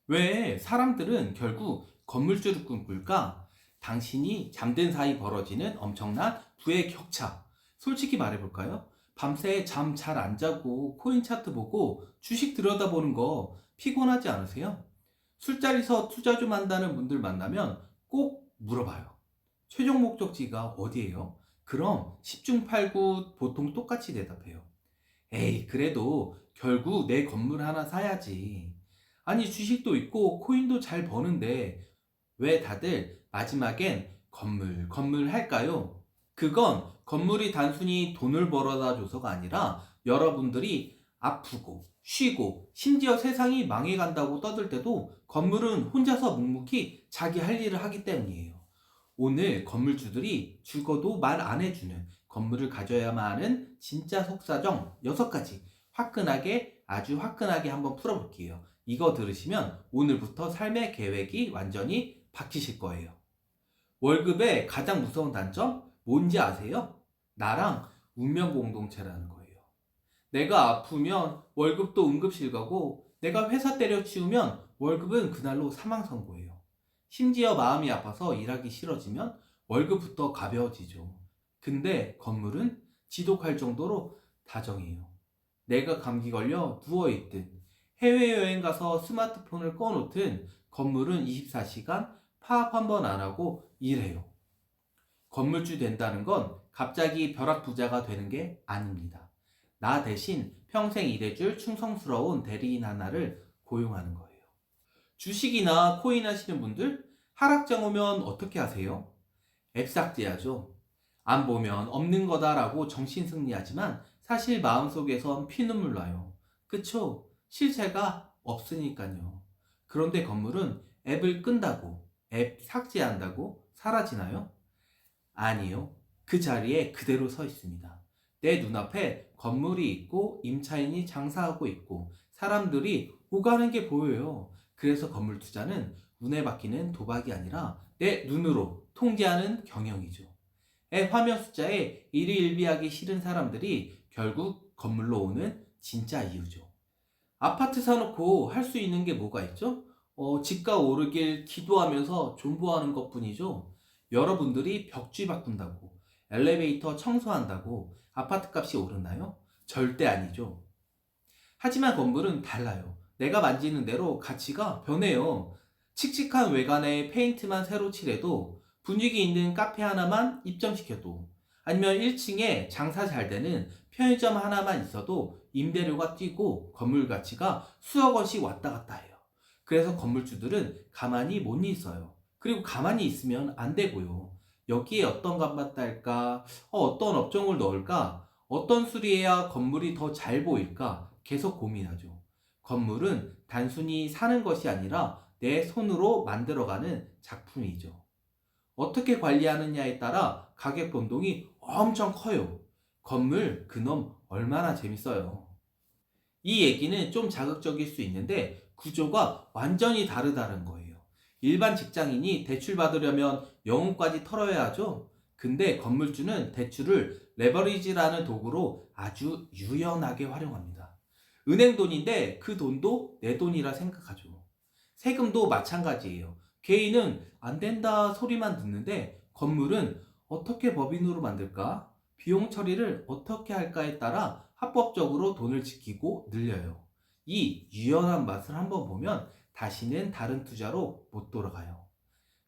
왜 사람들은 결국 건물주를 꿈꿀까? 당신이 잠든 사이 벌어지는 엄청난 부의 격차. 솔직히 말해볼까요? 밤새 잠 잘 안 자고 코인 차트 보고 주식 들여다보는 거 피곤하지 않으세요? 술자리에서 투자 좀 한다는 분들 만나면 꼭 물어봐요. 최종 목적지가 어디예요? 그럼 10중 8구 보통 똑같이 대답해요. 에이, 그래도 결국 내 건물 하나 사야지. 아니, 주식도 있고 코인도 잘 버는데 왜 다들 마지막엔 건물, 건물 할까요? 그건 건물이 단순히 돈을 벌어다 줘서가 아니라 여러분들이 아프고 쉬고 심지어 세상이 망해간다고 떠들 때도 건물은 혼자서 묵묵히 자기 할 일을 하기 때문이에요. 오늘 건물주들이 죽어도 말 안 해주는 건물을 가져야만 하는 진짜 속사정 6가지 화끈하게 아주 화끈하게 한번 풀어볼게요. 이거 들으시면 오늘부터 삶의 계획이 완전히 바뀌실 거예요. 월급의 가장 무서운 단점 뭔지 아세요? 나랑 운명 공동체라는 거예요. 내가 아프면 월급도 응급실 가고 내가 회사 때려치우면 월급은 그날로 사망 선고예요. 심지어 마음이 아파서 일하기 싫어지면 월급부터 가벼워지죠. 근데 건물은 지독할 정도로 다정해요. 내가 감기 걸려 누워있든 해외여행 가서 스마트폰을 꺼놓든 건물은 24시간 파업 한 번 안 하고 일해요. 건물주 된다는 건 갑자기 벼락부자가 되는 게 아닙니다. 나 대신 평생 일해줄 충성스러운 대리인 하나를 고용하는 거예요. 주식이나 코인 하시는 분들 하락장 오면 어떻게 하세요? 앱 삭제하죠. 안 보면 없는 거다라고 정신승리하지만 사실 마음속에선 피눈물 나요. 그쵸? 실체가 없으니까요. 그런데 건물은 앱을 끈다고, 앱 삭제한다고 사라지나요? 아니요. 그 자리에 그대로 서 있습니다. 내 눈앞에 건물이 있고 임차인이 장사하고 있고 사람들이 오가는 게 보여요. 그래서 건물 투자는 눈에 박히는 도박이 아니라 내 눈으로 통제하는 경영이죠. 앱 화면 숫자에 일희일비하기 싫은 사람들이 결국 건물로 오는 진짜 이유죠. 아파트 사놓고 할 수 있는 게 뭐가 있죠? 집가 오르길 기도하면서 존버하는 것 뿐이죠. 여러분들이 벽지 바꾼다고, 엘리베이터 청소한다고 아파트 값이 오르나요? 절대 아니죠. 하지만 건물은 달라요. 내가 만지는 대로 가치가 변해요. 칙칙한 외관에 페인트만 새로 칠해도 분위기 있는 카페 하나만 입점시켜도 아니면 1층에 장사 잘 되는 편의점 하나만 있어도 임대료가 뛰고 건물 가치가 수억 원씩 왔다 갔다 해요. 그래서 건물주들은 가만히 못 있어요. 그리고 가만히 있으면 안 되고요. 여기에 어떤 값만 딸까? 어떤 업종을 넣을까? 어떤 수리해야 건물이 더 잘 보일까? 계속 고민하죠. 건물은 단순히 사는 것이 아니라 내 손으로 만들어가는 작품이죠. 어떻게 관리하느냐에 따라 가격 변동이 엄청 커요. 건물 그놈 얼마나 재밌어요. 이 얘기는 좀 자극적일 수 있는데 구조가 완전히 다르다는 거예요. 일반 직장인이 대출 받으려면 영혼까지 털어야 하죠. 근데 건물주는 대출을 레버리지라는 도구로 아주 유연하게 활용합니다. 은행 돈인데 그 돈도 내 돈이라 생각하죠. 세금도 마찬가지예요. 개인은 안 된다 소리만 듣는데 건물은 어떻게 법인으로 만들까? 비용 처리를 어떻게 할까에 따라 합법적으로 돈을 지키고 늘려요. 이 유연한 맛을 한번 보면 다시는 다른 투자로 못 돌아가요.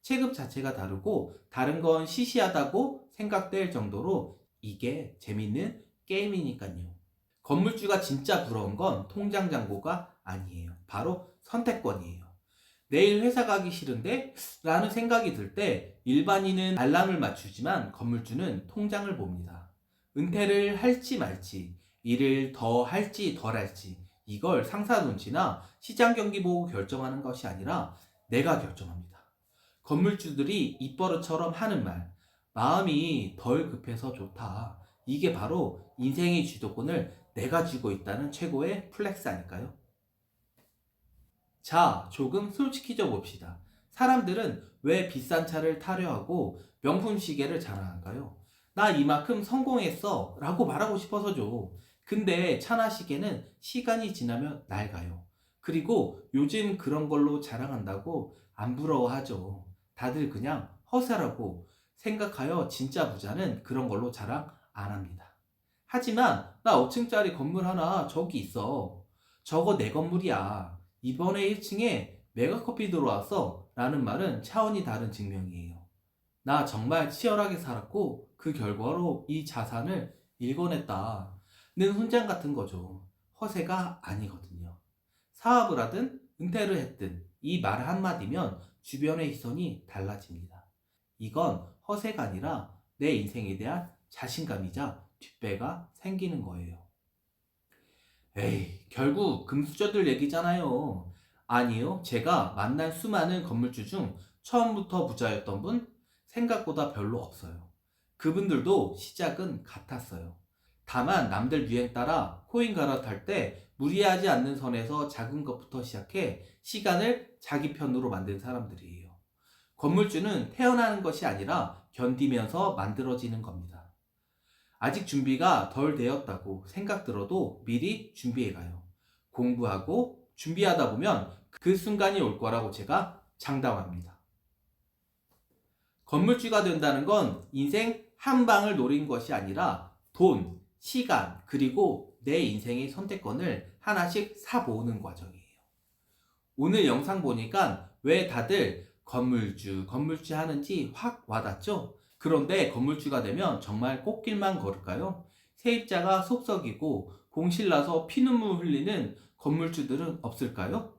체급 자체가 다르고 다른 건 시시하다고 생각될 정도로 이게 재밌는 게임이니까요. 건물주가 진짜 부러운 건 통장 잔고가 아니에요. 바로 선택권이에요. 내일 회사 가기 싫은데? 라는 생각이 들 때 일반인은 알람을 맞추지만 건물주는 통장을 봅니다. 은퇴를 할지 말지, 일을 더 할지 덜 할지, 이걸 상사 눈치나 시장 경기 보고 결정하는 것이 아니라 내가 결정합니다. 건물주들이 입버릇처럼 하는 말, 마음이 덜 급해서 좋다. 이게 바로 인생의 주도권을 내가 쥐고 있다는 최고의 플렉스 아닐까요? 자, 조금 솔직해져 봅시다. 사람들은 왜 비싼 차를 타려 하고 명품 시계를 자랑할까요? 나 이만큼 성공했어 라고 말하고 싶어서죠. 근데 차나 시계는 시간이 지나면 낡아요. 그리고 요즘 그런 걸로 자랑한다고 안 부러워하죠. 다들 그냥 허세라고 생각하여 진짜 부자는 그런 걸로 자랑 안 합니다. 하지만 나 5층짜리 건물 하나 저기 있어. 저거 내 건물이야. 이번에 1층에 메가커피 들어왔어. 라는 말은 차원이 다른 증명이에요. 나 정말 치열하게 살았고 그 결과로 이 자산을 일궈냈다는 훈장 같은 거죠. 허세가 아니거든요. 사업을 하든 은퇴를 했든 이 말 한마디면 주변의 시선이 달라집니다. 이건 허세가 아니라 내 인생에 대한 자신감이자 뒷배가 생기는 거예요. 에이, 결국 금수저들 얘기잖아요. 아니요, 제가 만난 수많은 건물주 중 처음부터 부자였던 분 생각보다 별로 없어요. 그분들도 시작은 같았어요. 다만 남들 유행 따라 코인 갈아탈 때 무리하지 않는 선에서 작은 것부터 시작해 시간을 자기 편으로 만든 사람들이에요. 건물주는 태어나는 것이 아니라 견디면서 만들어지는 겁니다. 아직 준비가 덜 되었다고 생각 들어도 미리 준비해가요. 공부하고 준비하다 보면 그 순간이 올 거라고 제가 장담합니다. 건물주가 된다는 건 인생 한 방을 노린 것이 아니라 돈, 시간, 그리고 내 인생의 선택권을 하나씩 사 모으는 과정이에요. 오늘 영상 보니까 왜 다들 건물주 하는지 확 와닿죠? 그런데 건물주가 되면 정말 꽃길만 걸을까요? 세입자가 속썩이고 공실나서 피눈물 흘리는 건물주들은 없을까요?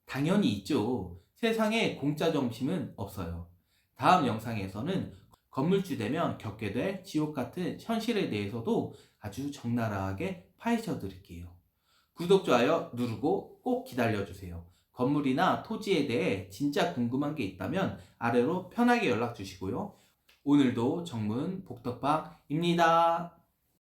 당연히 있죠. 세상에 공짜 점심은 없어요. 다음 영상에서는 건물주 되면 겪게 될 지옥 같은 현실에 대해서도 아주 적나라하게 파헤쳐 드릴게요. 구독, 좋아요 누르고 꼭 기다려주세요. 건물이나 토지에 대해 진짜 궁금한 게 있다면 아래로 편하게 연락 주시고요. 오늘도 정문 복덕방입니다.